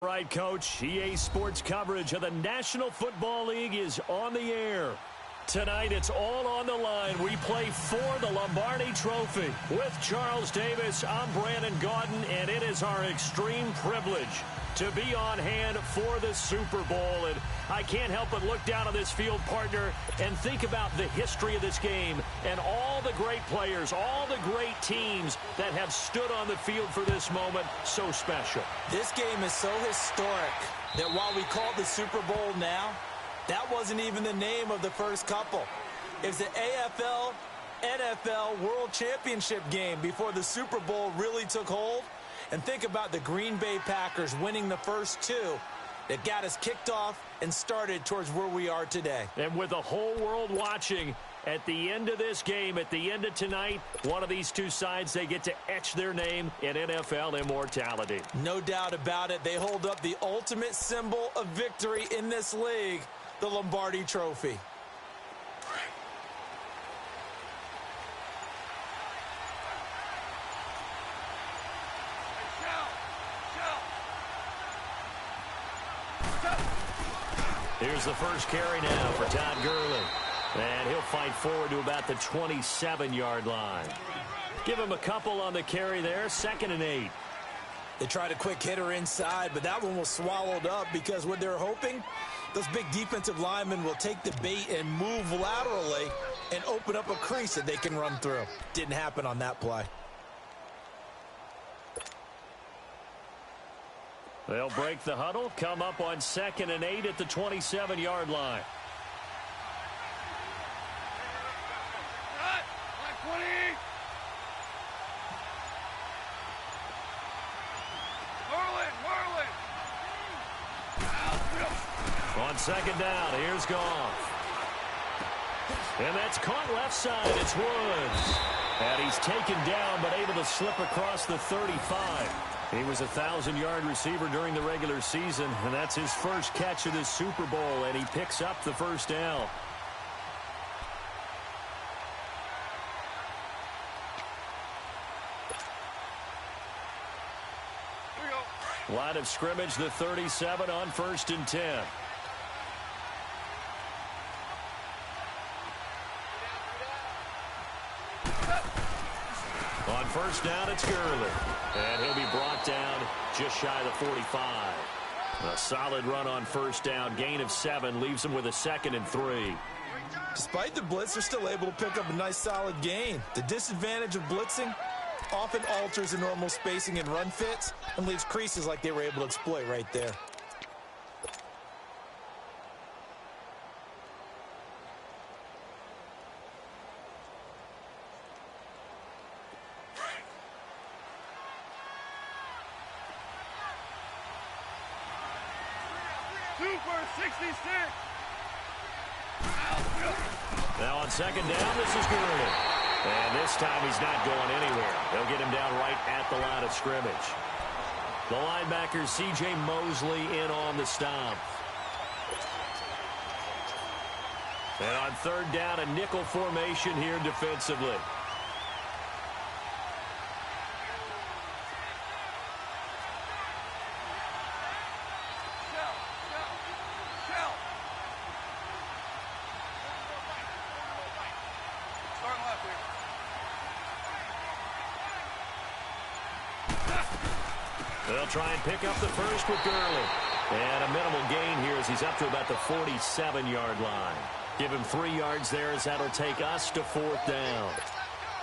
Right, Coach. EA Sports coverage of the National Football League is on the air. Tonight, it's all on the line. We play for the Lombardi Trophy. With Charles Davis, I'm Brandon Gaudin, and it is our extreme privilege to be on hand for the Super Bowl. And I can't help but look down on this field, partner, and think about the history of this game and all the great players, all the great teams that have stood on the field for this moment. So special. This game is so historic that while we call it the Super Bowl now, that wasn't even the name of the first couple. It was the AFL, NFL World Championship game before the Super Bowl really took hold. And think about the Green Bay Packers winning the first two that got us kicked off and started towards where we are today. And with the whole world watching, at the end of this game, at the end of tonight, one of these two sides, they get to etch their name in NFL immortality. No doubt about it. They hold up the ultimate symbol of victory in this league, the Lombardi Trophy. Here's the first carry now for Todd Gurley. And he'll fight forward to about the 27-yard line. Give him a couple on the carry there, 2nd and 8. They tried a quick hitter inside, but that one was swallowed up because what they're hoping, those big defensive linemen will take the bait and move laterally and open up a crease that they can run through. Didn't happen on that play. They'll break the huddle, come up on 2nd and 8 at the 27-yard line. On 2nd down, here's Goff. And that's caught left side. It's Woods. And he's taken down, but able to slip across the 35. He was a 1,000-yard receiver during the regular season, and that's his first catch of the Super Bowl, and he picks up the first down. Line of scrimmage, the 37 on 1st and 10. On 1st down, it's Gurley. And he'll be brought down just shy of the 45. A solid run on 1st down. Gain of 7 leaves him with a 2nd and 3. Despite the blitz, they're still able to pick up a nice solid gain. The disadvantage of blitzing often alters the normal spacing and run fits and leaves creases like they were able to exploit right there. Now on 2nd down, this is Gurley. And this time he's not going anywhere. They'll get him down right at the line of scrimmage. The linebacker, C.J. Mosley, in on the stop. And on 3rd down, a nickel formation here defensively. They'll try and pick up the first with Gurley. And a minimal gain here as he's up to about the 47-yard line. Give him 3 yards there as that'll take us to 4th down.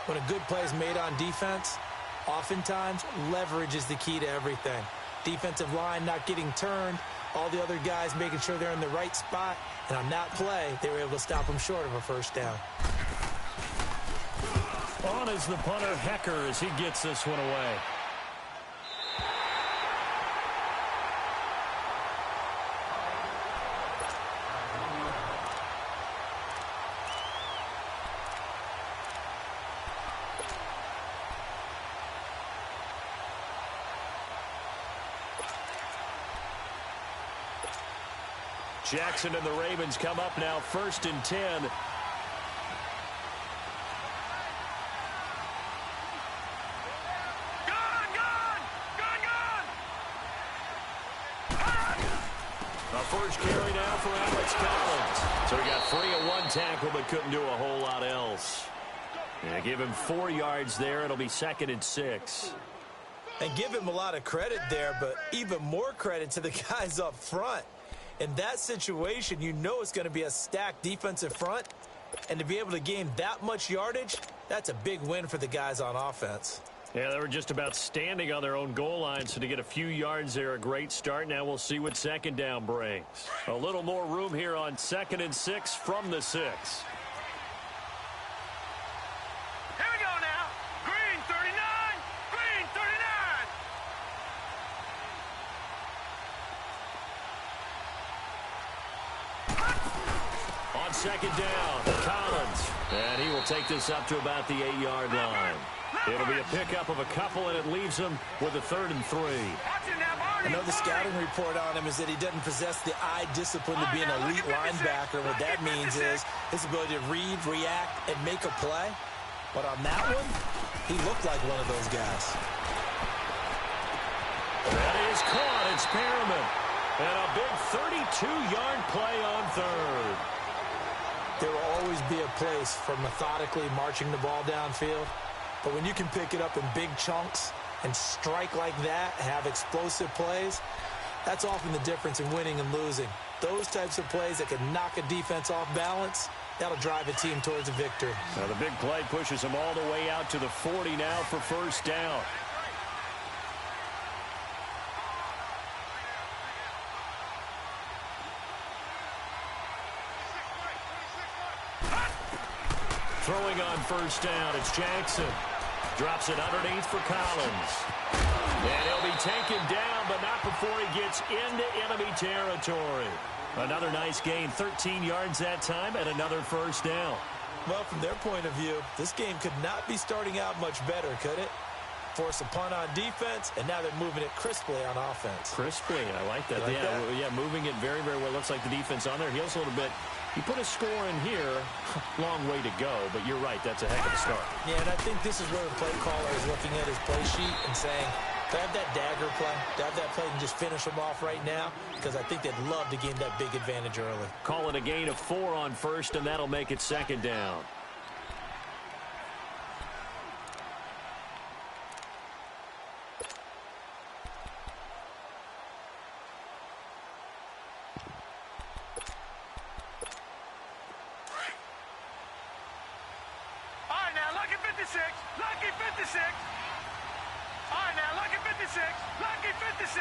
When a good play is made on defense, oftentimes leverage is the key to everything. Defensive line not getting turned, all the other guys making sure they're in the right spot. And on that play, they were able to stop him short of a 1st down. On is the punter, Hecker, as he gets this one away. Jackson and the Ravens come up now 1st and 10. A first carry now for Alex Collins. So he got free of one tackle but couldn't do a whole lot else. Yeah, give him 4 yards there. It'll be 2nd and 6. And give him a lot of credit there, but even more credit to the guys up front. In that situation, you know it's going to be a stacked defensive front. And to be able to gain that much yardage, that's a big win for the guys on offense. Yeah, they were just about standing on their own goal line, so to get a few yards there, a great start. Now we'll see what 2nd down brings. A little more room here on 2nd and 6 from the 6. On 2nd down, Collins. And he will take this up to about the 8-yard line. It'll be a pickup of a couple, and it leaves him with a 3rd and 3. I know the scouting report on him is that he doesn't possess the eye discipline to be an elite linebacker. What that means is his ability to read, react, and make a play. But on that one, he looked like one of those guys. That is caught. It's Perriman. And a big 32-yard play on 3rd. There will always be a place for methodically marching the ball downfield. But when you can pick it up in big chunks and strike like that, have explosive plays, that's often the difference in winning and losing. Those types of plays that can knock a defense off balance, that'll drive a team towards a victory. Now the big play pushes them all the way out to the 40 now for 1st down. Throwing on 1st down, it's Jackson. Drops it underneath for Collins. And he'll be taken down, but not before he gets into enemy territory. Another nice gain, 13 yards that time, and another 1st down. Well, from their point of view, this game could not be starting out much better, could it? Force a punt on defense, and now they're moving it crisply on offense. Crisply, I like that. Like that? Yeah, moving it very, very well. Looks like the defense on their heels a little bit. You put a score in here, long way to go, but you're right, that's a heck of a start. Yeah, and I think this is where the play caller is looking at his play sheet and saying, do I have that dagger play? Do I have that play and just finish them off right now? Because I think they'd love to gain that big advantage early. Call it a gain of 4 on 1st, and that'll make it 2nd down. Lucky 56. All right, now, lucky 56. Lucky 56.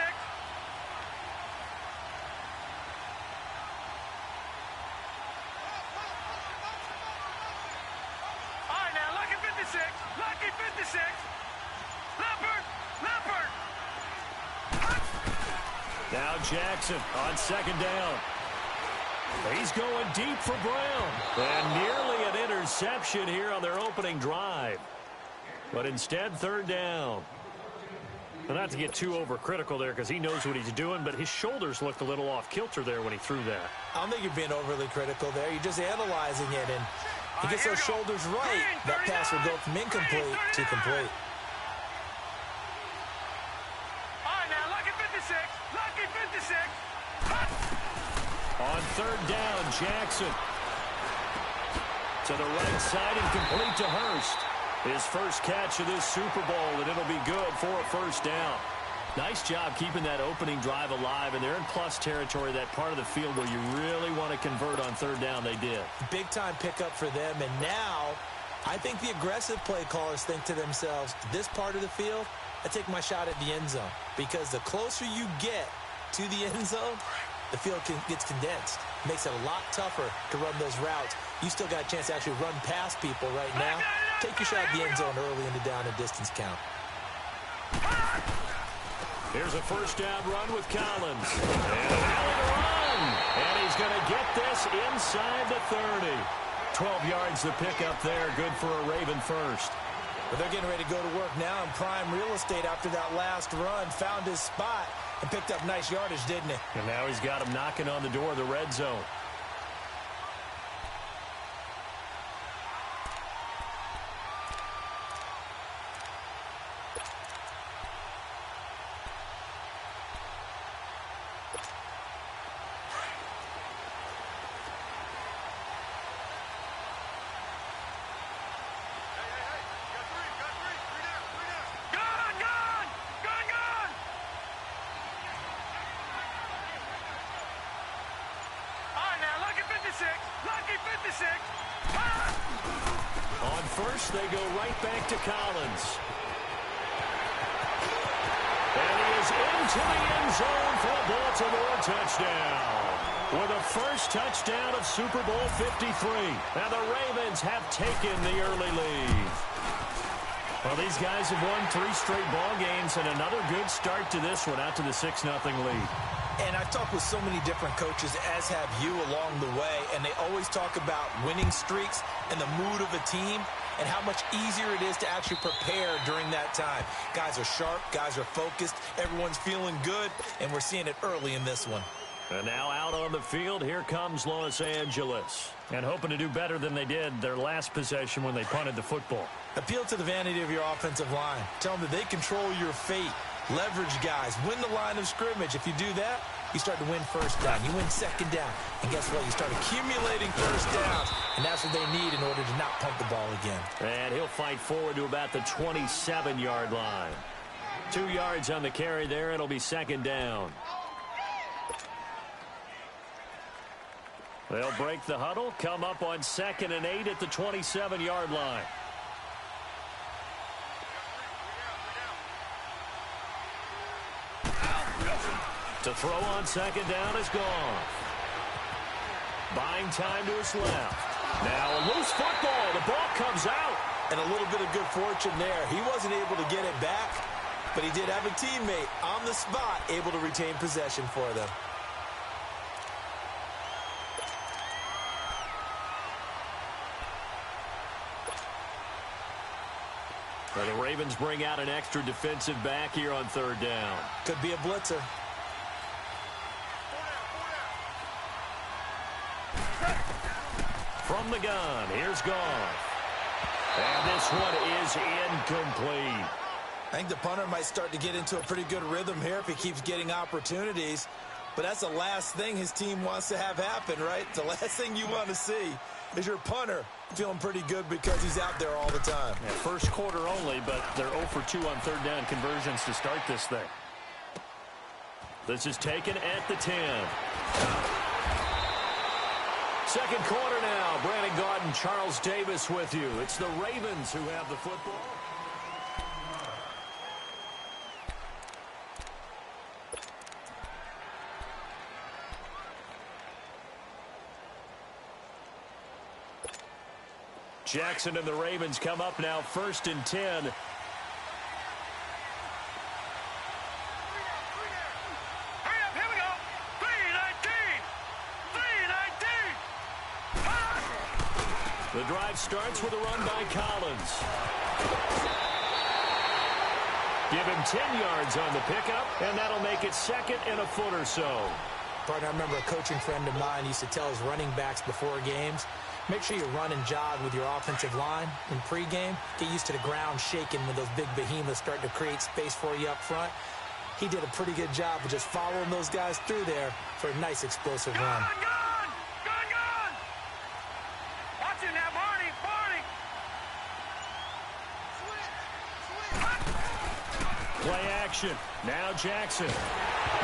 All right, now, lucky 56. Lucky 56. Leopard. Leopard. Now Jackson on 2nd down. He's going deep for Brown. And nearly an interception here on their opening drive. But instead, 3rd down. Well, not to get too overcritical there because he knows what he's doing, but his shoulders looked a little off kilter there when he threw that. I don't think you're being overly critical there. You're just analyzing it, and he gets those shoulders right. That pass will go from incomplete to complete. All right, now, lucky 56. Lucky 56. On 3rd down, Jackson. To the right side and complete to Hurst. His first catch of this Super Bowl, and it'll be good for a 1st down. Nice job keeping that opening drive alive, and they're in plus territory, that part of the field where you really want to convert on 3rd down. They did. Big-time pickup for them, and now I think the aggressive play callers think to themselves, this part of the field, I take my shot at the end zone, because the closer you get to the end zone, the field gets condensed. Makes it a lot tougher to run those routes. You still got a chance to actually run past people right now. Take your shot at the end zone early in the down and distance count. Here's a 1st down run with Collins. And a run. And he's going to get this inside the 30. 12 yards to pick up there. Good for a Raven first. But they're getting ready to go to work now in prime real estate after that last run. Found his spot and picked up nice yardage, didn't he? And now he's got him knocking on the door of the red zone. first. They go right back to Collins. And he is into the end zone for a Baltimore touchdown. With the first touchdown of Super Bowl 53. Now the Ravens have taken the early lead. Well, these guys have won 3 straight ball games and another good start to this one out to the 6-0 lead. And I've talked with so many different coaches, as have you, along the way, and they always talk about winning streaks and the mood of a team and how much easier it is to actually prepare during that time. Guys are sharp, guys are focused, everyone's feeling good, and we're seeing it early in this one. And now out on the field, here comes Los Angeles. And hoping to do better than they did their last possession when they punted the football. Appeal to the vanity of your offensive line. Tell them that they control your fate. Leverage guys. Win the line of scrimmage. If you do that, you start to win first down. You win second down. And guess what? You start accumulating first downs. And that's what they need in order to not pump the ball again. And he'll fight forward to about the 27-yard line. 2 yards on the carry there. It'll be second down. They'll break the huddle, come up on 2nd and 8 at the 27-yard line. To throw on second down is gone. Buying time to his left. Now a loose football. The ball comes out. And a little bit of good fortune there. He wasn't able to get it back, but he did have a teammate on the spot able to retain possession for them. Well, the Ravens bring out an extra defensive back here on 3rd down. Could be a blitzer. From the gun, here's Goff. And this one is incomplete. I think the punter might start to get into a pretty good rhythm here if he keeps getting opportunities. But that's the last thing his team wants to have happen, right? The last thing you want to see is your punter feeling pretty good because he's out there all the time. Yeah, first quarter only, but they're 0 for 2 on 3rd down conversions to start this thing. This is taken at the 10. Second quarter now. Brandon Gaudin, Charles Davis with you. It's the Ravens who have the football. Jackson and the Ravens come up now 1st and 10. Hurry up, here we go. 3:19. 3:19. The drive starts with a run by Collins. Give him 10 yards on the pickup, and that'll make it 2nd and a foot or so. Partner, I remember a coaching friend of mine used to tell his running backs before games, make sure you run and jog with your offensive line in pregame. Get used to the ground shaking when those big behemoths start to create space for you up front. He did a pretty good job of just following those guys through there for a nice explosive run. Gone! Watch it now, Barney! Play action. Now Jackson.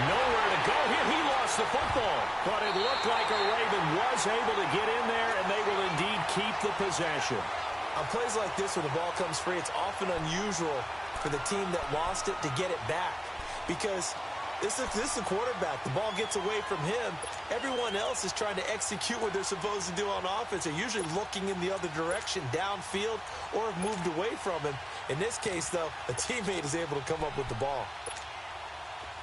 Nowhere to go here. He lost the football. But it looked like a Raven was able to get in there, and they will indeed keep the possession. On plays like this where the ball comes free, it's often unusual for the team that lost it to get it back. Because this is the quarterback. The ball gets away from him. Everyone else is trying to execute what they're supposed to do on offense. They're usually looking in the other direction, downfield, or have moved away from him. In this case, though, a teammate is able to come up with the ball.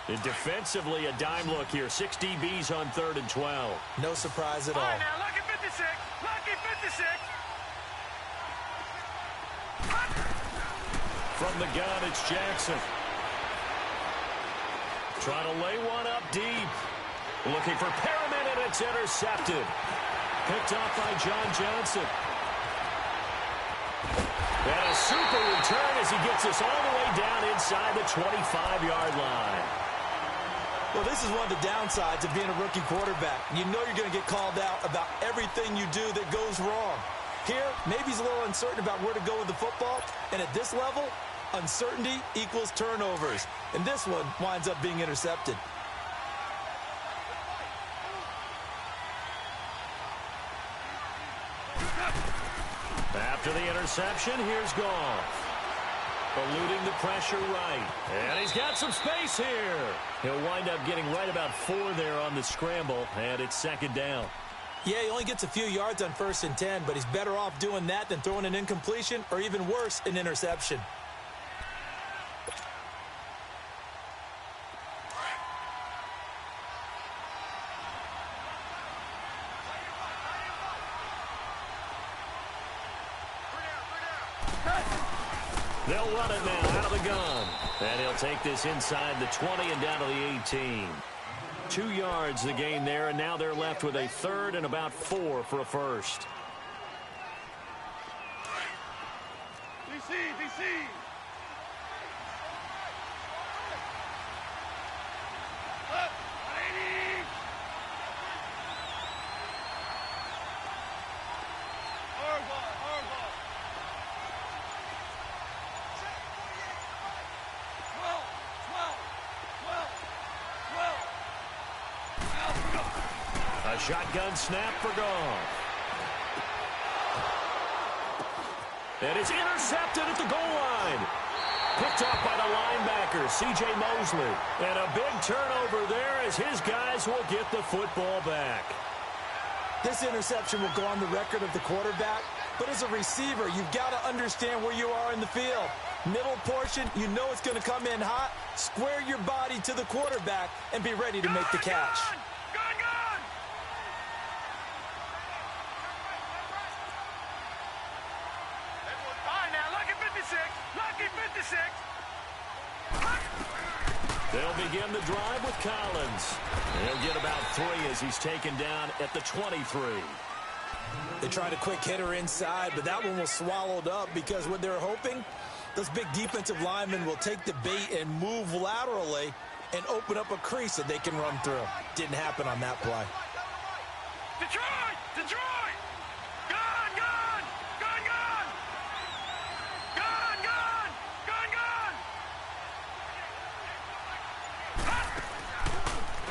And defensively, a dime look here. 6 DBs on 3rd and 12. No surprise at All all. right, now, lucky 56. Lucky 56. From the gun, it's Jackson. Trying to lay one up deep. Looking for Perriman, and it's intercepted. Picked off by John Johnson. And a super return as he gets us all the way down inside the 25-yard line. Well, this is one of the downsides of being a rookie quarterback. You know you're going to get called out about everything you do that goes wrong. Here, maybe he's a little uncertain about where to go with the football. And at this level, uncertainty equals turnovers. And this one winds up being intercepted. After the interception, here's Goff. Eluding the pressure right. And he's got some space here. He'll wind up getting right about 4 there on the scramble, and it's second down. Yeah, he only gets a few yards on 1st and 10, but he's better off doing that than throwing an incompletion or even worse, an interception. They'll run it now out of the gun. And he'll take this inside the 20 and down to the 18. 2 yards the gain there, and now they're left with a 3rd and about 4 for a first. DC, DC. Up, 80. Hard ball, hard ball. 12. A shotgun snap for Goff. And it's intercepted at the goal line. Picked up by the linebacker, C.J. Mosley. And a big turnover there as his guys will get the football back. This interception will go on the record of the quarterback, but as a receiver, you've got to understand where you are in the field. Middle portion, you know it's going to come in hot. Square your body to the quarterback and be ready to make the catch. Gun! All right, now, lucky 56. Lucky 56. They'll begin the drive with Collins. He'll get about 3 as he's taken down at the 23. They tried a quick hitter inside, but that one was swallowed up because what they're hoping, those big defensive linemen will take the bait and move laterally and open up a crease that they can run through. Didn't happen on that play. Detroit! Detroit! Gun! Gun! Gun! Gun! Gun! Gun! Gun! Gun!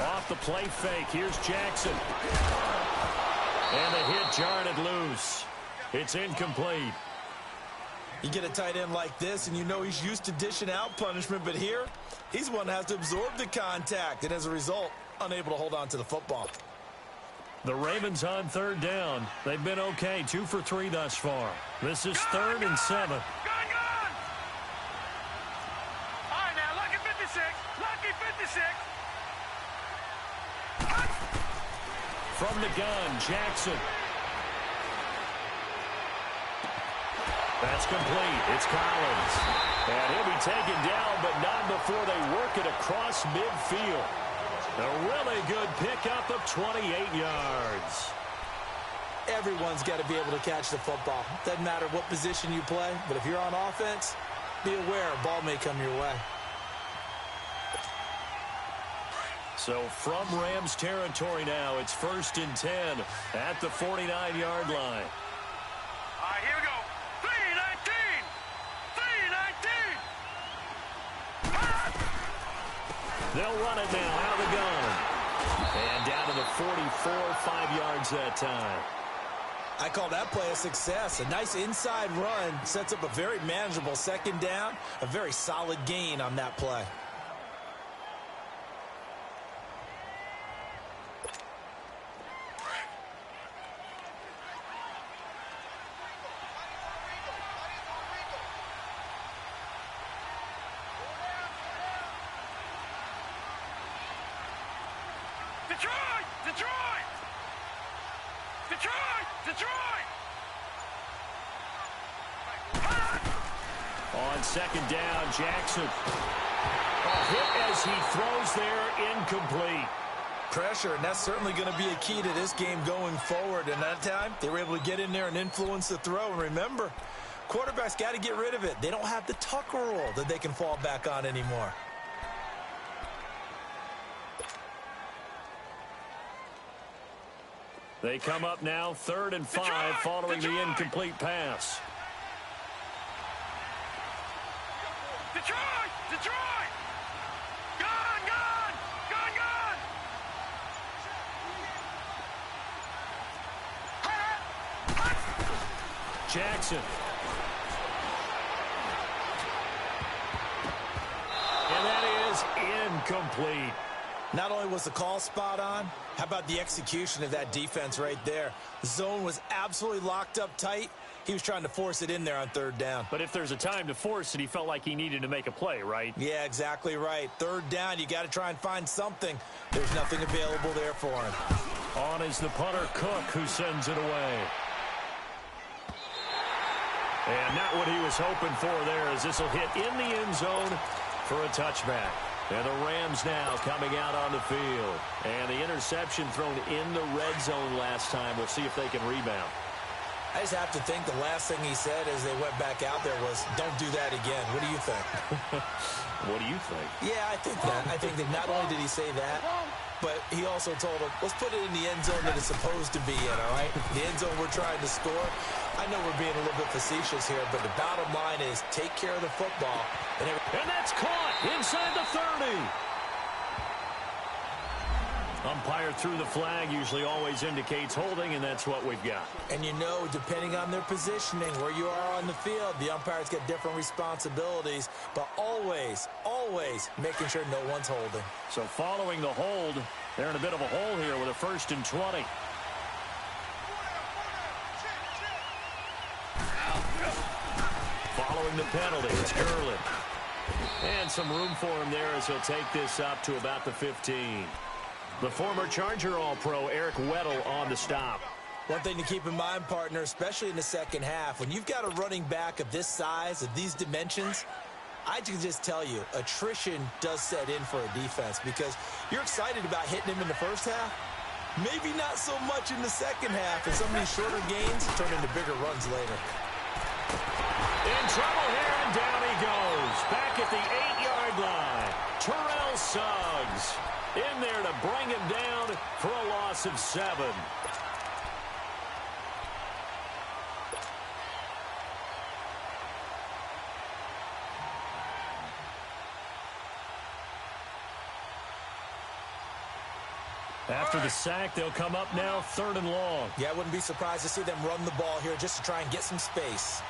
Off the play fake, here's Jackson. And the hit jarred loose. It's incomplete. You get a tight end like this, and you know he's used to dishing out punishment, but here, he's one that has to absorb the contact, and as a result, unable to hold on to the football. The Ravens on 3rd down. They've been okay, 2 for 3 thus far. This is 3rd and 7. Gun! All right, now, lucky 56. Lucky 56. From the gun, Jackson. That's complete. It's Collins. And he'll be taken down, but not before they work it across midfield. A really good pickup of 28 yards. Everyone's got to be able to catch the football. Doesn't matter what position you play, but if you're on offense, be aware a ball may come your way. So from Rams territory now, it's 1st and 10 at the 49-yard line. All right, here we go. 3-19. 3-19. They'll run it now out of the gun. And down to the 44, 5 yards that time. I call that play a success. A nice inside run sets up a very manageable 2nd down. A very solid gain on that play. Detroit! Detroit! Detroit! Detroit! On 2nd down, Jackson. A hit as he throws there, incomplete. Pressure, and that's certainly going to be a key to this game going forward. And that time, they were able to get in there and influence the throw. And remember, quarterbacks got to get rid of it. They don't have the Tucker rule that they can fall back on anymore. They come up now 3rd and 5 following the incomplete pass. Detroit! Detroit! Gun! Gun! Gun! Gun! Jackson. And that is incomplete. Not only was the call spot on, how about the execution of that defense right there? The zone was absolutely locked up tight. He was trying to force it in there on third down. But if there's a time to force it, he felt like he needed to make a play, right? Yeah, exactly right. Third down, you got to try and find something. There's nothing available there for him. On is the punter, Cook, who sends it away. And not what he was hoping for there, as this will hit in the end zone for a touchback. And the Rams now coming out on the field. And the interception thrown in the red zone last time. We'll see if they can rebound. I just have to think the last thing he said as they went back out there was, don't do that again. What do you think? What do you think? Yeah, I think that. I think that not only did he say that, but he also told him, let's put it in the end zone that it's supposed to be in, all right? The end zone we're trying to score. I know we're being a little bit facetious here, but the bottom line is take care of the football. And that's caught inside the 30. Umpire threw the flag, usually always indicates holding, and that's what we've got. And you know, depending on their positioning, where you are on the field, the umpires get different responsibilities, but always, always making sure no one's holding. So following the hold, they're in a bit of a hole here with a 1st and 20. Following the penalty, it's Gurley. And some room for him there as he'll take this up to about the 15. The former Charger All-Pro Eric Weddle on the stop. One thing to keep in mind, partner, especially in the second half, when you've got a running back of this size, of these dimensions, I can just tell you, attrition does set in for a defense because you're excited about hitting him in the first half. Maybe not so much in the second half, and some of these shorter gains turn into bigger runs later. In trouble here, and down he goes. Back at the 8-yard line. Terrell Suggs in there to bring him down for a loss of 7. After the sack, they'll come up now 3rd and long. Yeah, I wouldn't be surprised to see them run the ball here just to try and get some space.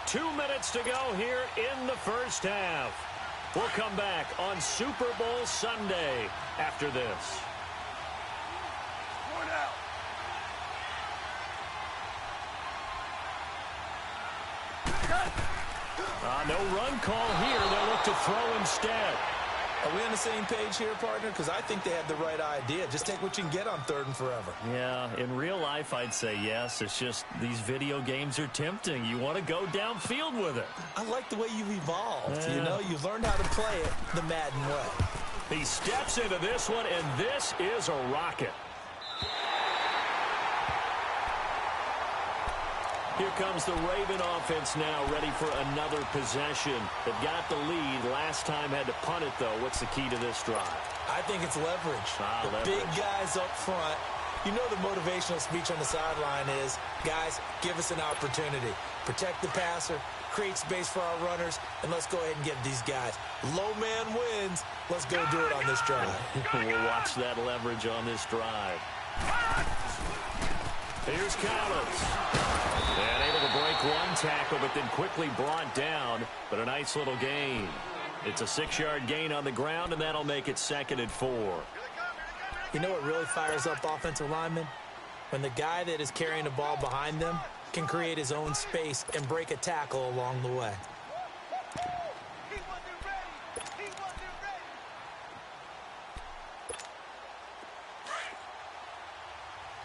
Two minutes to go here in the first half. We'll come back on Super Bowl Sunday after this. No run call here. They'll look to throw instead. Are we on the same page here, partner? Because I think they had the right idea. Just take what you can get on 3rd and forever. Yeah, in real life, I'd say yes. It's just these video games are tempting. You want to go downfield with it. I like the way you've evolved. Yeah. You know, you've learned how to play it the Madden way. He steps into this one, and this is a rocket. Here comes the Raven offense now, ready for another possession. They've got the lead. Last time had to punt it, though. What's the key to this drive? I think it's leverage. Leverage. Big guys up front. You know the motivational speech on the sideline is, guys, give us an opportunity. Protect the passer, create space for our runners, and let's go ahead and give these guys. Low man wins. Let's go do it on this drive. We'll watch that leverage on this drive. Here's Collins. And able to break one tackle, but then quickly brought down. But a nice little gain. It's a 6-yard gain on the ground, and that'll make it 2nd and 4. You know what really fires up offensive linemen? When the guy that is carrying the ball behind them can create his own space and break a tackle along the way.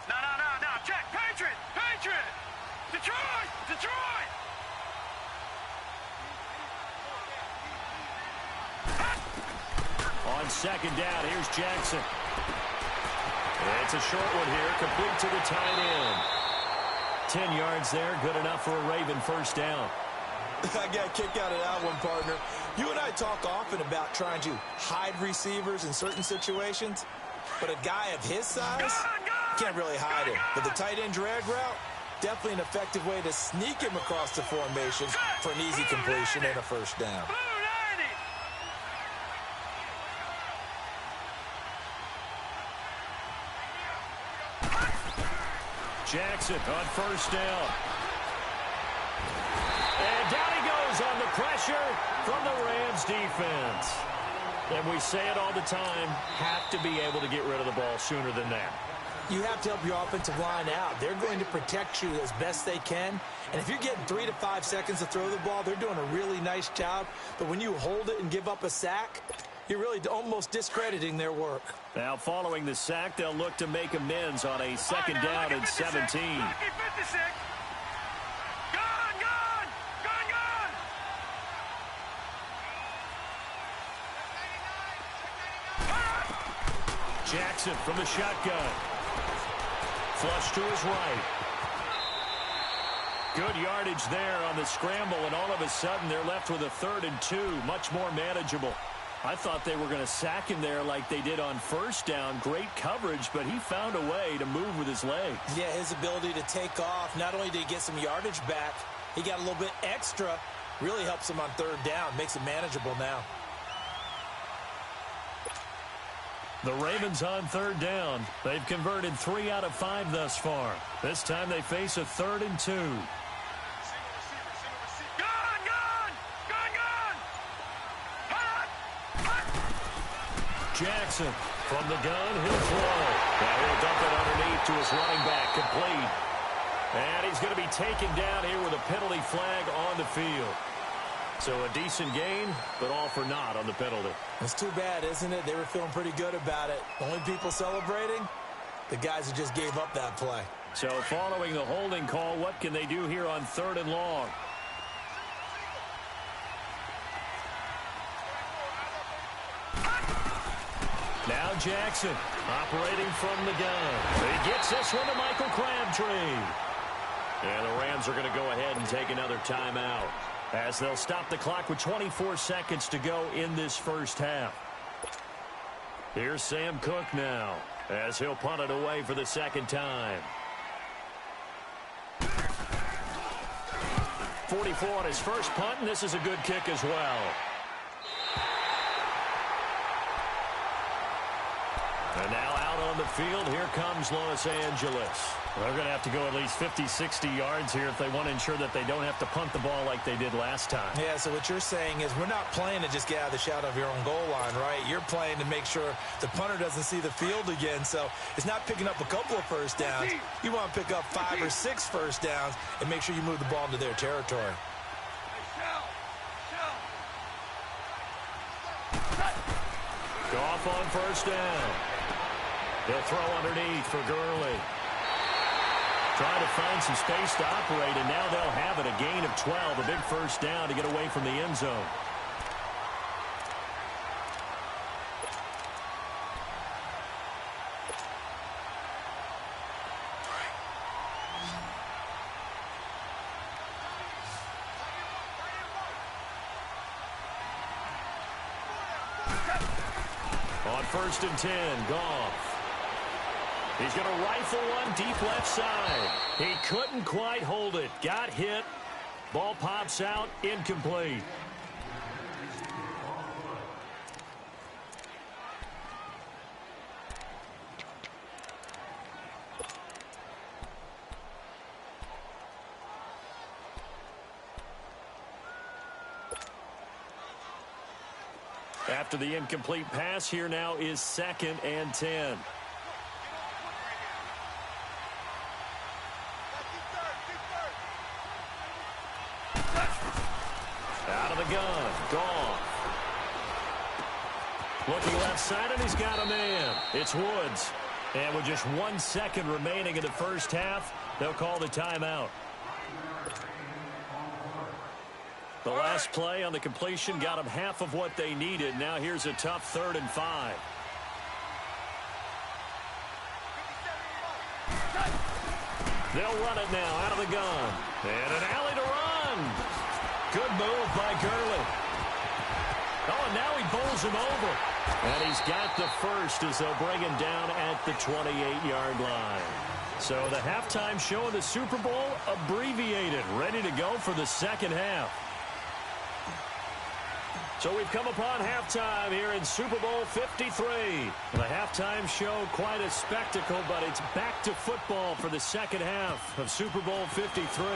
No, check, Patriot! Detroit! On 2nd down, here's Jackson. It's a short one here, complete to the tight end. 10 yards there, good enough for a Raven 1st down. I got a kick out of that one, partner. You and I talk often about trying to hide receivers in certain situations, but a guy of his size can't really hide him. But the tight end drag route, definitely an effective way to sneak him across the formation for an easy completion and a 1st down. Jackson on first down. And down he goes on the pressure from the Rams defense. And we say it all the time, have to be able to get rid of the ball sooner than that. You have to help your offensive line out. They're going to protect you as best they can. And if you're getting 3 to 5 seconds to throw the ball, they're doing a really nice job. But when you hold it and give up a sack, you're really almost discrediting their work. Now, following the sack, they'll look to make amends on a second down and 17. Lucky 56. Gone, gone, gone, gone. Jackson from the shotgun. Flush to his right. Good yardage there on the scramble, and all of a sudden they're left with a 3rd and 2, much more manageable. I thought they were going to sack him there like they did on first down. Great coverage, but he found a way to move with his legs. Yeah, his ability to take off, not only did he get some yardage back, he got a little bit extra. Really helps him on 3rd down, makes it manageable now. The Ravens on 3rd down. They've converted 3 out of 5 thus far. This time they face a 3rd and 2. Jackson from the gun, he'll throw. Now he'll dump it underneath to his running back, complete. And he's going to be taken down here with a penalty flag on the field. So a decent gain, but all for naught on the penalty. It's too bad, isn't it? They were feeling pretty good about it. Only people celebrating, the guys who just gave up that play. So following the holding call, what can they do here on 3rd and long? Now Jackson operating from the gun. He gets this one to Michael Crabtree. And the Rams are going to go ahead and take another timeout as they'll stop the clock with 24 seconds to go in this first half. Here's Sam Cook now as he'll punt it away for the 2nd time. 44 on his first punt, and this is a good kick as well. And now out on the field, here comes Los Angeles. They're going to have to go at least 50, 60 yards here if they want to ensure that they don't have to punt the ball like they did last time. Yeah, so what you're saying is we're not playing to just get out of the shadow of your own goal line, right? You're playing to make sure the punter doesn't see the field again. So it's not picking up a couple of first downs. You want to pick up 5 or 6 first downs and make sure you move the ball into their territory. Goff on first down. They'll throw underneath for Gurley. Trying to find some space to operate, and now they'll have it. A gain of 12, a big first down to get away from the end zone. On 1st and 10, Goff. He's going to rifle one deep left side. He couldn't quite hold it. Got hit. Ball pops out. Incomplete. After the incomplete pass, here now is 2nd and 10. Out of the gun, Goff. Looking left side, and he's got a man. It's Woods. And with just 1 second remaining in the first half, they'll call the timeout. The last play on the completion got them half of what they needed. Now here's a tough 3rd and 5. They'll run it now out of the gun. And an alley to run. Good move by Gurley. Oh, and now he bowls him over. And he's got the first as they'll bring him down at the 28-yard line. So the halftime show of the Super Bowl abbreviated, ready to go for the second half. So we've come upon halftime here in Super Bowl 53. The halftime show, quite a spectacle, but it's back to football for the second half of Super Bowl 53.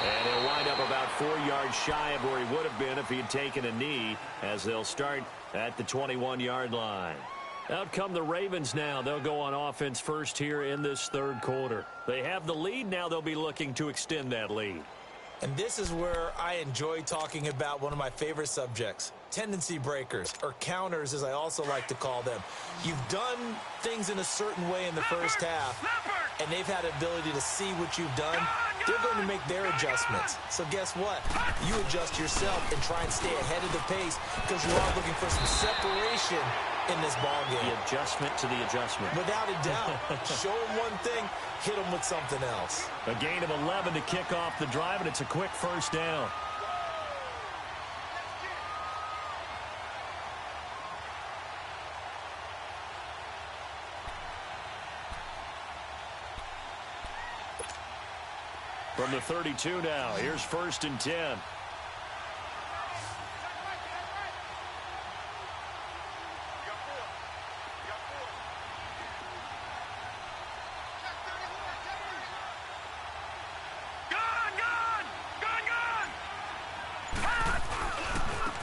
And he'll wind up about 4 yards shy of where he would have been if he had taken a knee, as they'll start at the 21-yard line. Out come the Ravens now. They'll go on offense first here in this third quarter. They have the lead. Now they'll be looking to extend that lead. And this is where I enjoy talking about one of my favorite subjects, tendency breakers, or counters as I also like to call them. You've done things in a certain way in the first half, and they've had the ability to see what you've done. They're going to make their adjustments. So guess what? You adjust yourself and try and stay ahead of the pace because you are looking for some separation in this ball game. The adjustment to the adjustment. Without a doubt. Show them one thing, hit them with something else. A gain of 11 to kick off the drive, and it's a quick first down. From the 32 now, here's 1st and 10.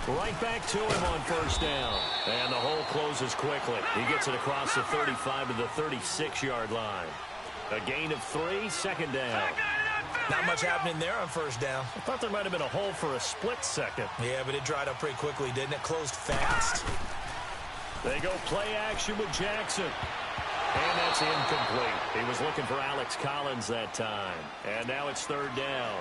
Right back to him on 1st down. And the hole closes quickly. He gets it across the 35 to the 36-yard line. A gain of 3, 2nd down. Not much happening there on 1st down. I thought there might have been a hole for a split second. Yeah, but it dried up pretty quickly, didn't it? Closed fast. They go play action with Jackson. And that's incomplete. He was looking for Alex Collins that time. And now it's 3rd down.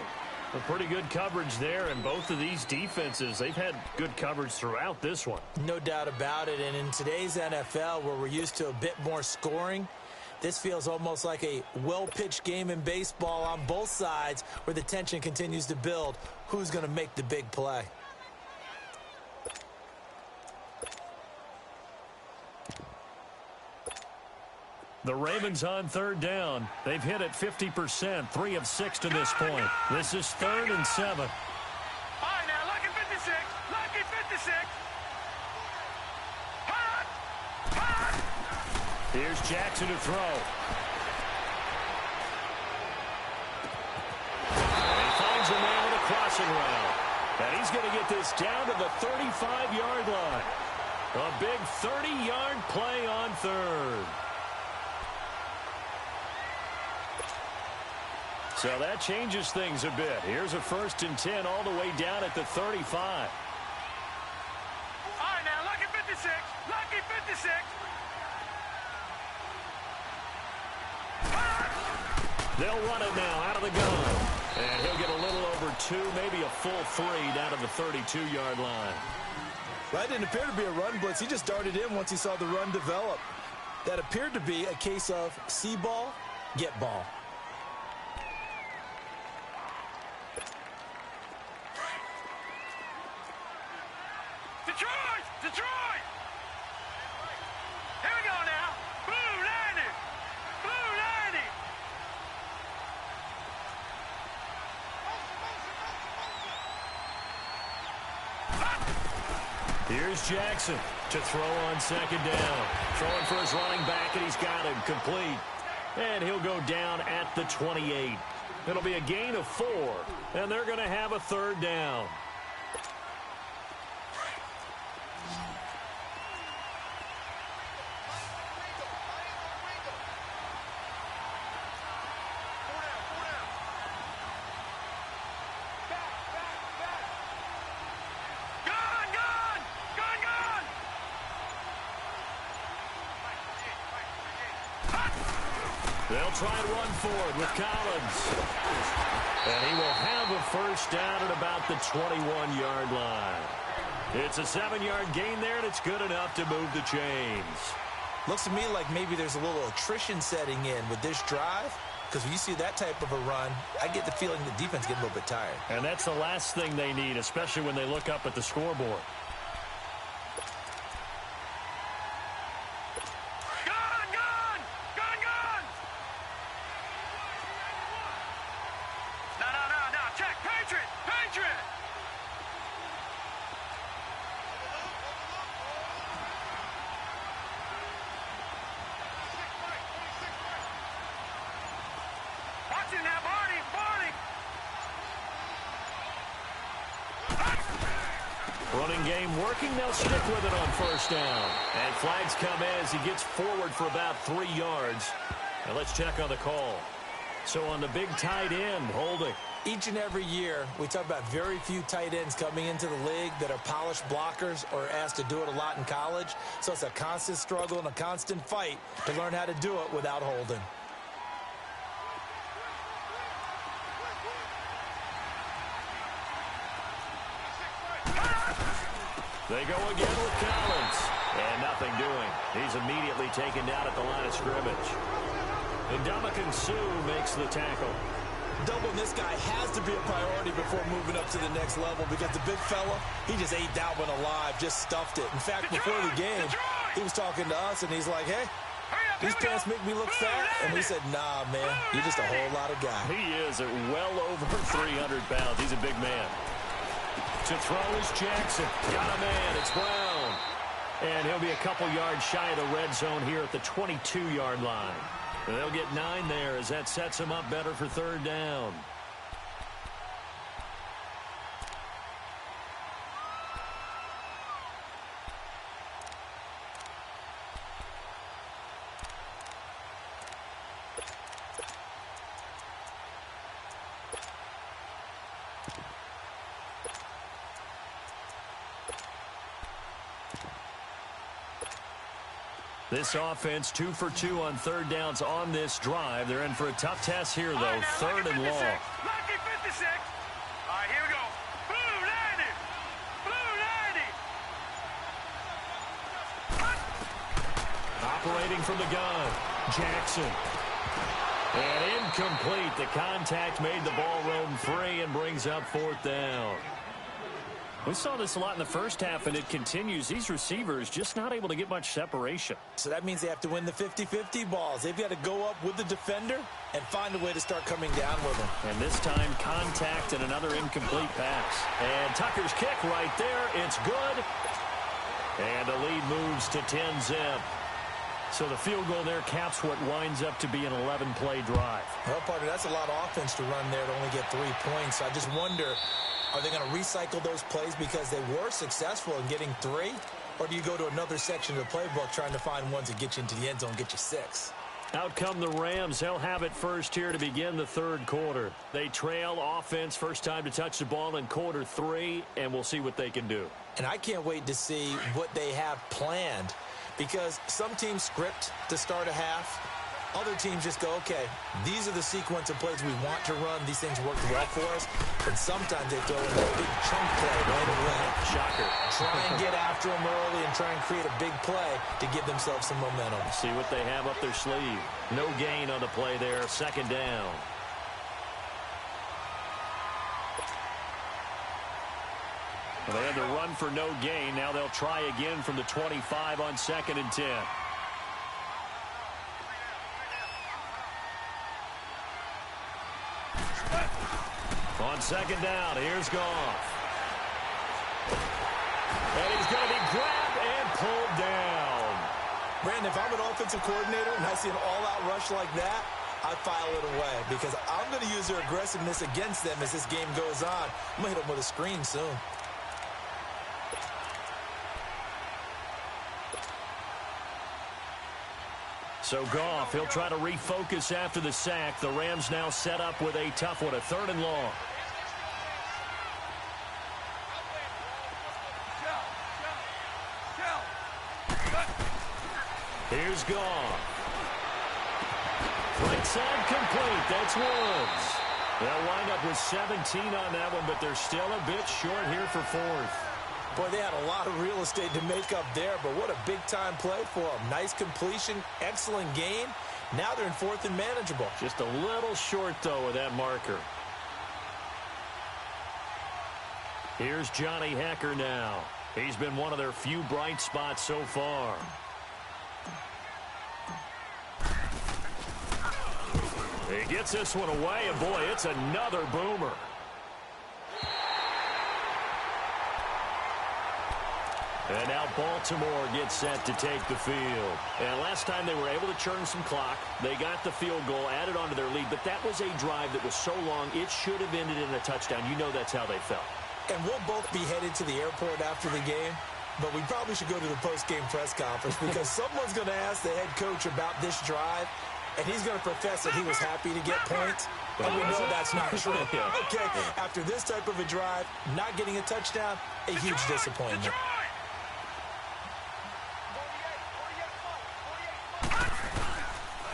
A pretty good coverage there, and both of these defenses, they've had good coverage throughout this one. No doubt about it, and in today's NFL, where we're used to a bit more scoring, this feels almost like a well-pitched game in baseball on both sides where the tension continues to build. Who's going to make the big play? The Ravens on 3rd down. They've hit it 50%, 3 of 6 to this point. This is 3rd and 7. All right, now, lucky 56. Lucky 56. Hot! Hot! Here's Jackson to throw. And he finds a man with a crossing route. And he's going to get this down to the 35-yard line. A big 30-yard play on 3rd. So that changes things a bit. Here's a 1st and 10 all the way down at the 35. All right, now, lucky 56. Lucky 56. They'll run it now out of the gun. And he'll get a little over 2, maybe a full 3 down to the 32-yard line. That didn't appear to be a run blitz. He just darted in once he saw the run develop. That appeared to be a case of see ball, get ball. Detroit! Detroit! Here we go now. Blue 90. Blue 90. Here's Jackson to throw on 2nd down. Throwing for his running back, and he's got him complete. And he'll go down at the 28. It'll be a gain of 4, and they're going to have a 3rd down. They'll try and run forward with Collins. And he will have a 1st down at about the 21-yard line. It's a 7-yard gain there, and it's good enough to move the chains. Looks to me like maybe there's a little attrition setting in with this drive, because when you see that type of a run, I get the feeling the defense getting a little bit tired. And that's the last thing they need, especially when they look up at the scoreboard. Running game working. They'll stick with it on first down. And flags come in as he gets forward for about 3 yards. Now let's check on the call. So on the big tight end, holding. Each and every year, we talk about very few tight ends coming into the league that are polished blockers or asked to do it a lot in college. So it's a constant struggle and a constant fight to learn how to do it without holding. They go again with Collins. And nothing doing. He's immediately taken down at the line of scrimmage. And Ndamukong Suh makes the tackle. Doubling this guy has to be a priority before moving up to the next level because the big fella, he just ate that one alive, just stuffed it. In fact, before the game, he was talking to us, and he's like, hey, these pants make me look fat. And we said, nah, man, you're just a whole lot of guy. He is at well over 300 pounds. He's a big man. To throw is Jackson. Got a man. It's Brown. And he'll be a couple yards shy of the red zone here at the 22-yard line. They'll get 9 there as that sets him up better for third down. This offense 2 for 2 on third downs on this drive. They're in for a tough test here, though. Right, third and long. Lucky 56. All right, here we go. Blue 90. Blue 90. Operating from the gun. Jackson. And incomplete. The contact made the ball roam free and brings up fourth down. We saw this a lot in the first half, and it continues. These receivers just not able to get much separation. So that means they have to win the 50-50 balls. They've got to go up with the defender and find a way to start coming down with them. And this time, contact and another incomplete pass. And Tucker's kick right there. It's good. And the lead moves to 10-zip. So the field goal there caps what winds up to be an 11-play drive. Well, partner, that's a lot of offense to run there to only get 3 points. I just wonder, are they going to recycle those plays because they were successful in getting 3? Or do you go to another section of the playbook trying to find ones that get you into the end zone and get you 6? Out come the Rams. They'll have it first here to begin the third quarter. They trail offense first time to touch the ball in quarter 3, and we'll see what they can do. And I can't wait to see what they have planned because some teams script to start a half. Other teams just go, okay, these are the sequence of plays we want to run. These things work well for us. But sometimes they throw in a big chunk play right away. Shocker. Try and get after them early and try and create a big play to give themselves some momentum. See what they have up their sleeve. No gain on the play there. Second down. Well, they had to run for no gain. Now they'll try again from the 25 on 2nd and 10. On second down, here's Goff. And he's going to be grabbed and pulled down. Brandon, if I'm an offensive coordinator and I see an all-out rush like that, I file it away because I'm going to use their aggressiveness against them as this game goes on. I'm going to hit them with a screen soon. So Goff, he'll try to refocus after the sack. The Rams now set up with a tough one, a 3rd and long. Here's Goff. Right side complete. That's Woods. They'll wind up with 17 on that one, but they're still a bit short here for 4th. Boy, they had a lot of real estate to make up there, but what a big-time play for them. Nice completion, excellent gain. Now they're in 4th and manageable. Just a little short, though, with that marker. Here's Johnny Hekker now. He's been one of their few bright spots so far. He gets this one away, and boy, it's another boomer. And now Baltimore gets set to take the field. And last time they were able to churn some clock. They got the field goal, added onto their lead. But that was a drive that was so long, it should have ended in a touchdown. You know that's how they felt. And we'll both be headed to the airport after the game, but we probably should go to the post-game press conference because someone's going to ask the head coach about this drive, and he's going to profess that he was happy to get points, and we know that's not true. Okay, after this type of a drive, not getting a touchdown, a huge disappointment.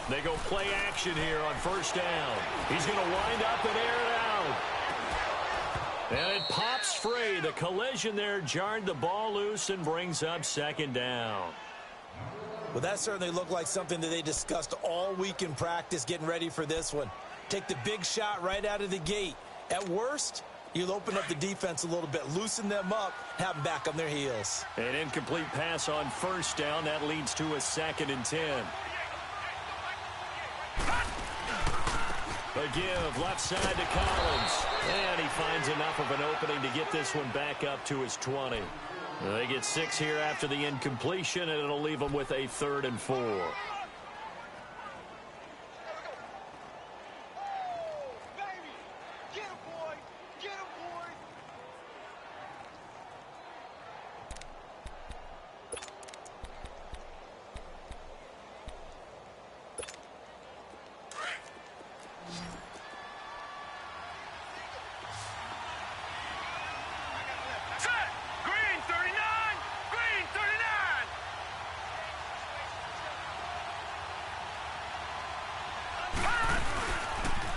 They go play action here on first down. He's going to wind up and air it out. And it pops free. The collision there jarred the ball loose and brings up second down. Well, that certainly looked like something that they discussed all week in practice getting ready for this one. Take the big shot right out of the gate. At worst, you'll open up the defense a little bit, loosen them up, have them back on their heels. An incomplete pass on first down. That leads to a 2nd and 10. A give left side to Collins. And he finds enough of an opening to get this one back up to his 20. They get 6 here after the incompletion, and it'll leave them with a 3rd and 4.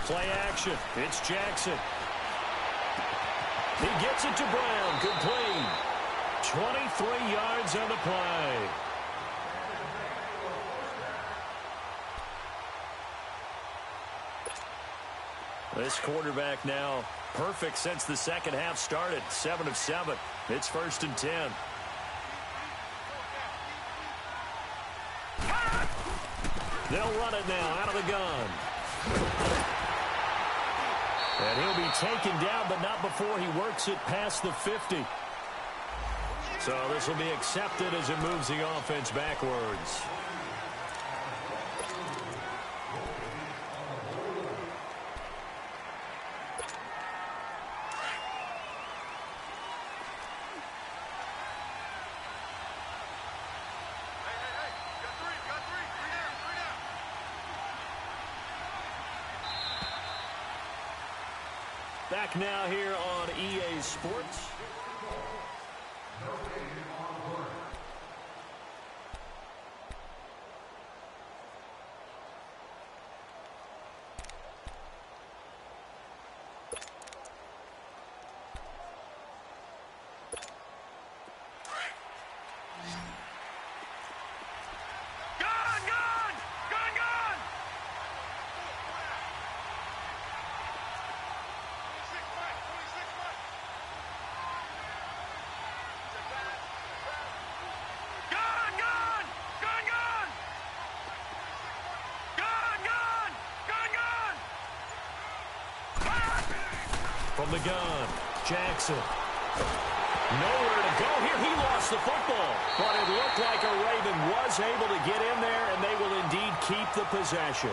Play action. It's Jackson. He gets it to Brown. Complete. 23 yards on the play. This quarterback now perfect since the second half started. 7 of 7. It's 1st and 10. They'll run it now out of the gun. And he'll be taken down, but not before he works it past the 50. So this will be accepted as it moves the offense backwards. Back now here on EA Sports. From the gun, Jackson. Nowhere to go here. He lost the football. But it looked like a Raven was able to get in there, and they will indeed keep the possession.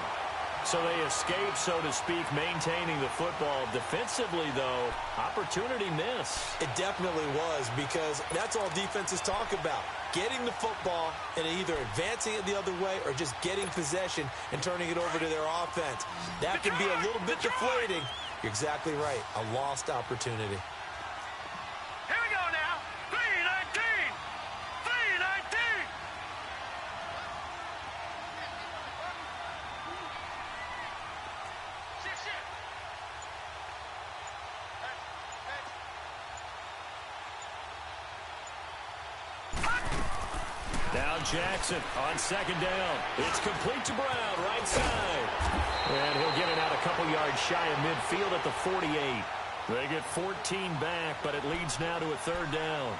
So they escape, so to speak, maintaining the football. Defensively, though, opportunity miss. It definitely was, because that's all defenses talk about. Getting the football and either advancing it the other way or just getting possession and turning it over to their offense. That can be a little bit deflating. You're exactly right. A lost opportunity. Here we go now. 3-19. 3-19. Now Jackson on second down. It's complete to Brown, right side. And he'll get it out a couple yards shy of midfield at the 48. They get 14 back, but it leads now to a 3rd down.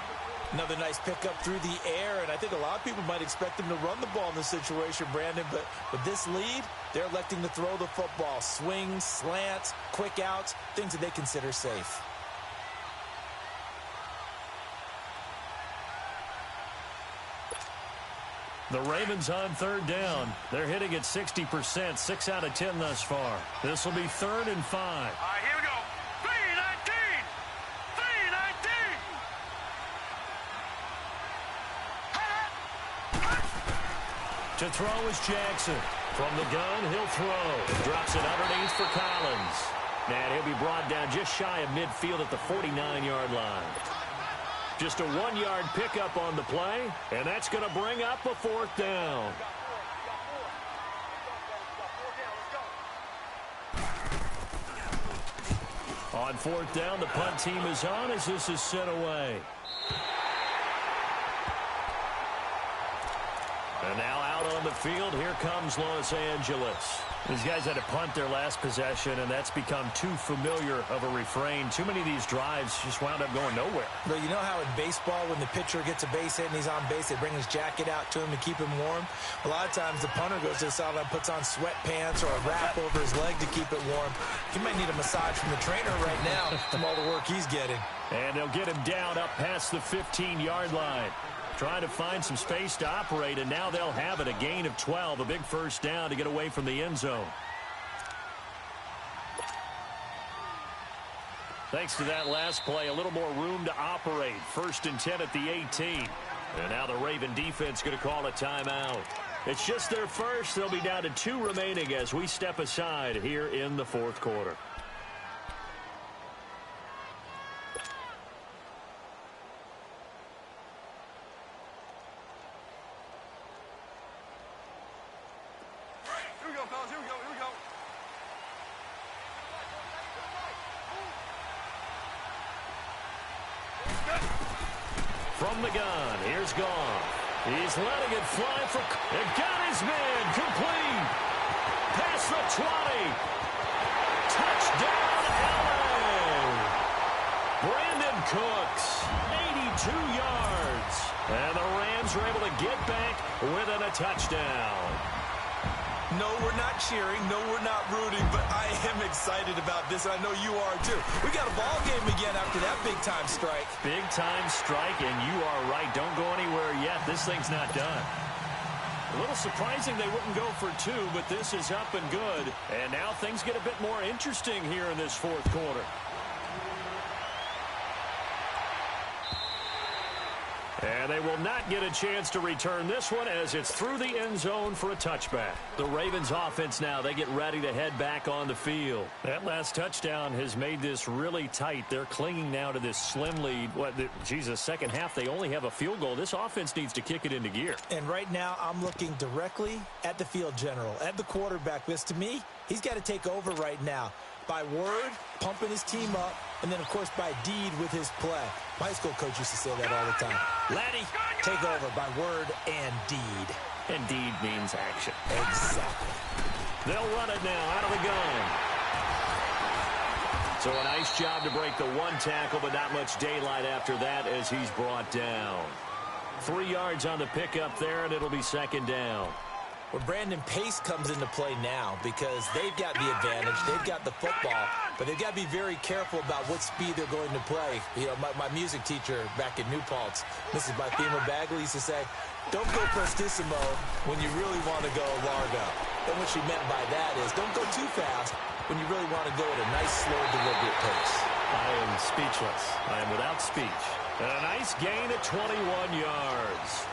Another nice pickup through the air, and I think a lot of people might expect them to run the ball in this situation, Brandon, but with this lead, they're electing to throw the football. Swings, slants, quick outs, things that they consider safe. The Ravens on 3rd down. They're hitting at 60%, 6 out of 10 thus far. This will be 3rd and 5. All right, here we go. 3-19. To throw is Jackson. From the gun, he'll throw. Drops it underneath for Collins. And he'll be brought down just shy of midfield at the 49-yard line. Just a 1-yard pickup on the play, and that's going to bring up a 4th down. On 4th down, the punt team is on as this is sent away. And now out on the field, here comes Los Angeles. These guys had to punt their last possession, and that's become too familiar of a refrain. Too many of these drives just wound up going nowhere. But you know how in baseball, when the pitcher gets a base hit and he's on base, they bring his jacket out to him to keep him warm? A lot of times the punter goes to the sideline, puts on sweatpants or a wrap over his leg to keep it warm. He might need a massage from the trainer right now from all the work he's getting. And they'll get him down up past the 15-yard line. Trying to find some space to operate, and now they'll have it. A gain of 12, a big 1st down to get away from the end zone. Thanks to that last play, a little more room to operate. 1st and 10 at the 18. And now the Raven defense going to call a timeout. It's just their first. They'll be down to 2 remaining as we step aside here in the 4th quarter. From the gun, here's Goff. He's letting it fly for... It got his man complete. Past the 20. Touchdown, LA. Brandon Cooks, 82 yards. And the Rams are able to get back within a touchdown. No, we're not cheering. No, we're not rooting, but I am excited about this. I know you are, too. We got a ball game again after that big-time strike. Big-time strike, and you are right. Don't go anywhere yet. This thing's not done. A little surprising they wouldn't go for 2, but this is up and good. And now things get a bit more interesting here in this 4th quarter. And they will not get a chance to return this one as it's through the end zone for a touchback. The Ravens offense now, they get ready to head back on the field. That last touchdown has made this really tight. They're clinging now to this slim lead. Second half, they only have a field goal. This offense needs to kick it into gear. And right now, I'm looking directly at the field general, at the quarterback. Because to me, he's got to take over right now. By word, pumping his team up, and then, of course, by deed with his play. My high school coach used to say that all the time. Laddie, take over by word and deed. And deed means action. Exactly. They'll run it now out of the gun. So a nice job to break the 1 tackle, but not much daylight after that as he's brought down. 3 yards on the pickup there, and it'll be 2nd down. Well, Brandon, pace comes into play now because they've got the advantage. They've got the football, but they've got to be very careful about what speed they're going to play. You know, my music teacher back in New Paltz, Mrs. Bythema Bagley, used to say, don't go prestissimo when you really want to go largo. And what she meant by that is don't go too fast when you really want to go at a nice, slow, deliberate pace. I am speechless. I am without speech. And a nice gain of 21 yards.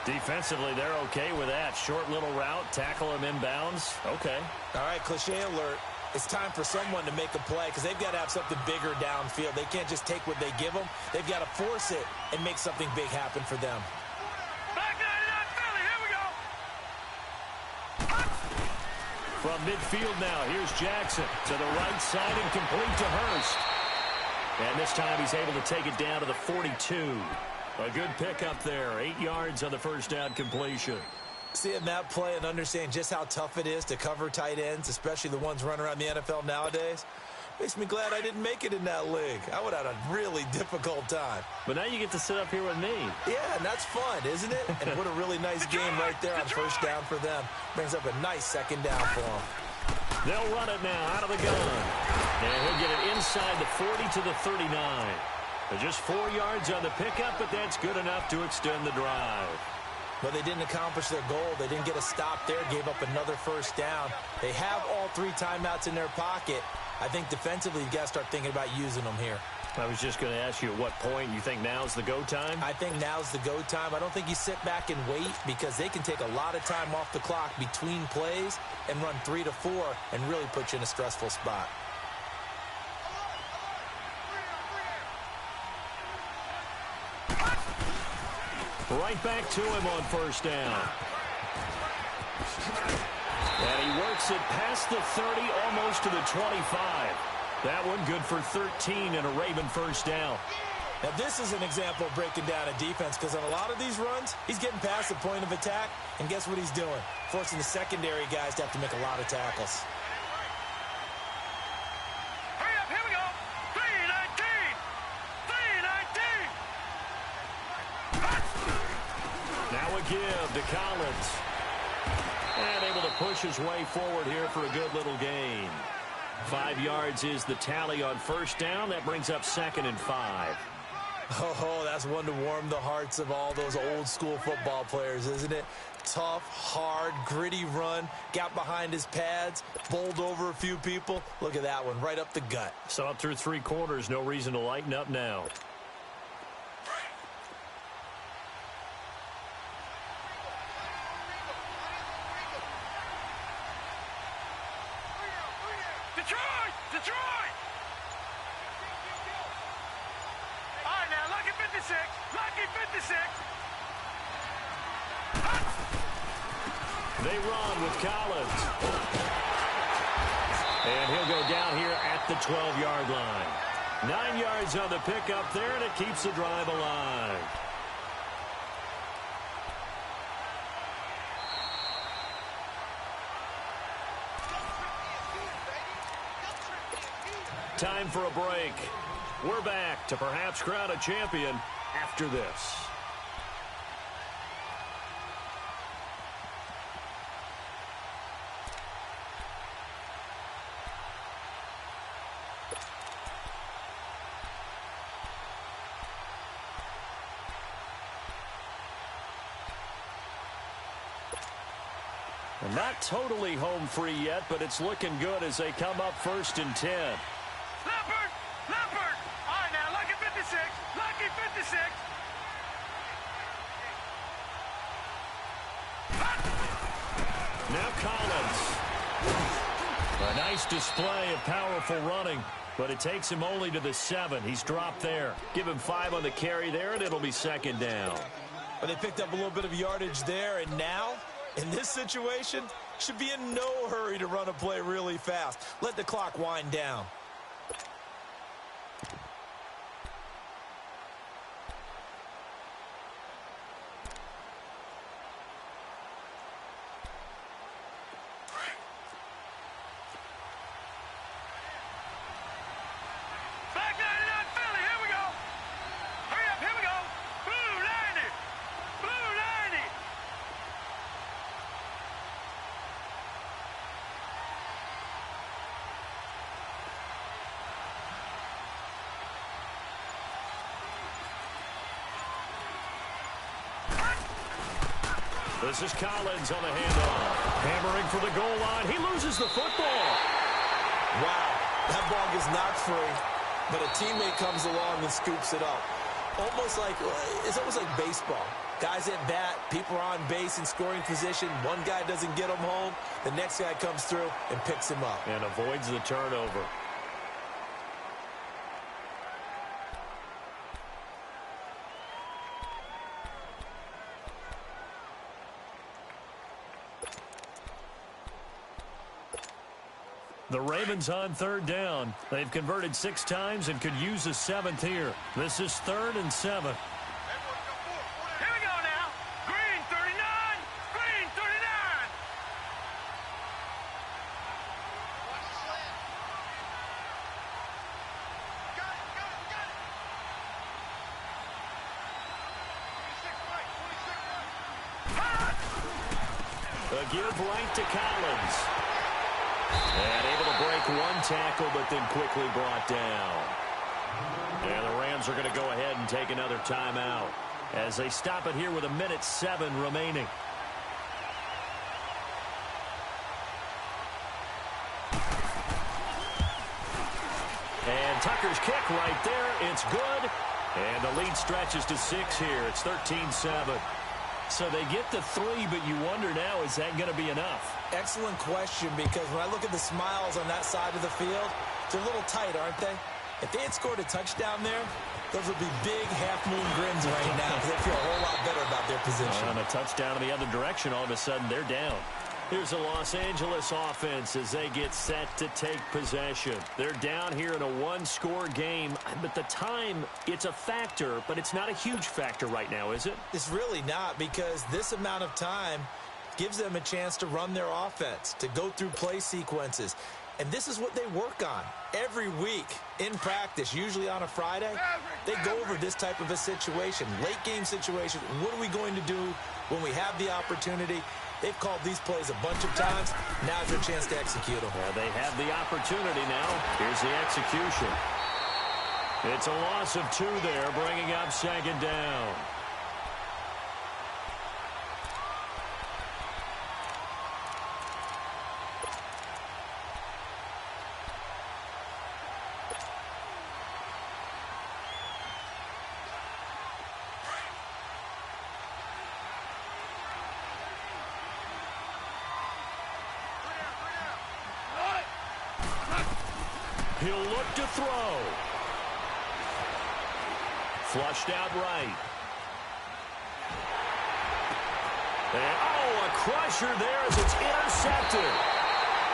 Defensively, they're okay with that. Short little route, tackle him inbounds. Okay. All right, cliche alert. It's time for someone to make a play because they've got to have something bigger downfield. They can't just take what they give them. They've got to force it and make something big happen for them. Back 99 Philly, here we go. From midfield now, here's Jackson to the right side and complete to Hurst. And this time he's able to take it down to the 42. A good pickup there. 8 yards on the 1st down completion. Seeing that play and understanding just how tough it is to cover tight ends, especially the ones running around the NFL nowadays, makes me glad I didn't make it in that league. I would have had a really difficult time. But now you get to sit up here with me. Yeah, and that's fun, isn't it? And what a really nice game right there on 1st down for them. Brings up a nice 2nd down for them. They'll run it now out of the gun. And he'll get it inside the 40 to the 39. Just 4 yards on the pickup, but that's good enough to extend the drive. But they didn't accomplish their goal. They didn't get a stop there, gave up another 1st down. They have all 3 timeouts in their pocket. I think defensively, you've got to start thinking about using them here. I was just going to ask you at what point you think now's the go time? I think now's the go time. I don't think you sit back and wait because they can take a lot of time off the clock between plays and run 3 to 4 and really put you in a stressful spot. Right back to him on first down. And he works it past the 30, almost to the 25. That one good for 13 and a Raven first down. Now this is an example of breaking down a defense because on a lot of these runs, he's getting past the point of attack, and guess what he's doing? Forcing the secondary guys to have to make a lot of tackles. Hurry up, here we go. 319. 319. Now a give to Collins. And able to push his way forward here for a good little gain. 5 yards is the tally on first down. That brings up 2nd and 5. Oh, that's one to warm the hearts of all those old school football players, isn't it? Tough, hard, gritty run. Got behind his pads, bowled over a few people. Look at that one, right up the gut. Saw it through 3 quarters. No reason to lighten up now. Detroit! Detroit! All right, now, lucky 56. Lucky 56. They run with Collins. And he'll go down here at the 12-yard line. 9 yards on the pickup there, and it keeps the drive alive. Time for a break. We're back to perhaps crown a champion after this. Not totally home free yet, but it's looking good as they come up 1st and 10. Leopard! Leopard! All right, now, lucky 56. Lucky 56. Now Collins. A nice display of powerful running, but it takes him only to the 7. He's dropped there. Give him 5 on the carry there, and it'll be 2nd down. But they picked up a little bit of yardage there, and now, in this situation, should be in no hurry to run a play really fast. Let the clock wind down. Back 99 Philly, here we go. Hurry up, here we go. Blue 90. Blue 90. This is Collins on the handoff. Hammering for the goal line. He loses the football. Wow, that ball gets knocked free, but a teammate comes along and scoops it up. It's almost like baseball. Guys at bat, people are on base in scoring position. One guy doesn't get him home. The next guy comes through and picks him up. And avoids the turnover. The Ravens on 3rd down. They've converted 6 times and could use a 7th here. This is 3rd and 7. Here we go now. Green 39. Green 39. Got it. A give right to Collins. And able to break one tackle, but then quickly brought down. And the Rams are going to go ahead and take another timeout as they stop it here with 1:07 remaining. And Tucker's First kick right there. It's good. And the lead stretches to 6 here. It's 13-7. So they get the 3, but you wonder now, is that going to be enough? Excellent question, because when I look at the smiles on that side of the field, they're a little tight, aren't they? If they had scored a touchdown there, those would be big half-moon grins right now, because they feel a whole lot better about their position. On a touchdown in the other direction, all of a sudden they're down. Here's the Los Angeles offense as they get set to take possession. They're down here in a one-score game, but the time, it's a factor, but it's not a huge factor right now, is it? It's really not, because this amount of time gives them a chance to run their offense, to go through play sequences. And this is what they work on every week in practice, usually on a Friday. They go over this type of a situation, late-game situation. What are we going to do when we have the opportunity? They've called these plays a bunch of times. Now's their chance to execute them. They have the opportunity now. Here's the execution. It's a loss of 2 there, bringing up 2nd down. He'll look to throw. Flushed out right. And, a crusher there as it's intercepted.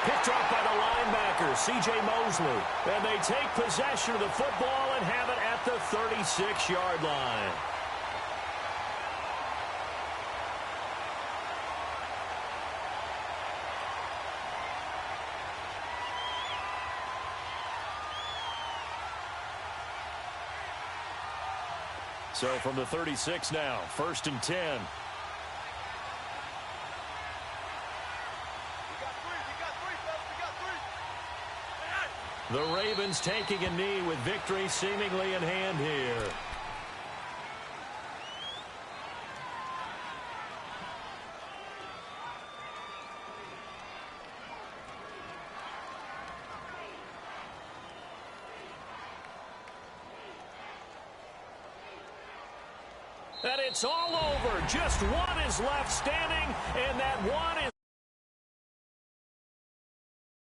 Picked off by the linebacker, C.J. Mosley. And they take possession of the football and have it at the 36-yard line. So from the 36 now, 1st and 10. The Ravens taking a knee with victory seemingly in hand here. And it's all over. Just one is left standing, and that one